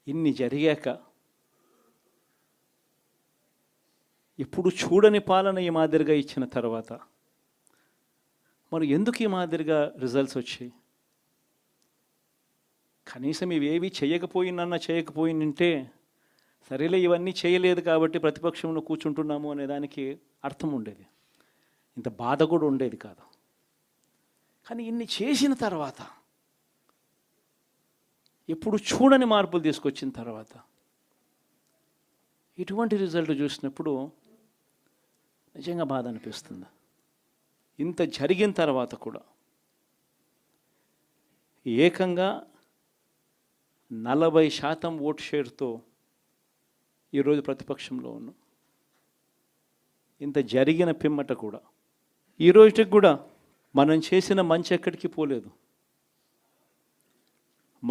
ఇన్ని జరిగాక ఎప్పుడు చూడని పాలన ఈ మాదిరిగా ఇచ్చిన తర్వాత మరి ఎందుకు ఈ మాదిరిగా రిజల్ట్స్ వచ్చాయి? కనీసం ఇవేవి చేయకపోయిందంటే సరేలే ఇవన్నీ చేయలేదు కాబట్టి ప్రతిపక్షంలో కూర్చుంటున్నాము అనే దానికి అర్థం ఉండేది, ఇంత బాధ కూడా ఉండేది కాదు. కానీ ఇన్ని చేసిన తర్వాత, ఎప్పుడు చూడని మార్పులు తీసుకొచ్చిన తర్వాత ఇటువంటి రిజల్ట్ చూసినప్పుడు నిజంగా బాధ అనిపిస్తుంది. ఇంత జరిగిన తర్వాత కూడా ఏకంగా 40% ఓటు షేర్తో ఈరోజు ప్రతిపక్షంలో ఉన్నాం. ఇంత జరిగిన పిమ్మట కూడా ఈ రోజుకి కూడా మనం చేసిన మంచి ఎక్కడికి పోలేదు.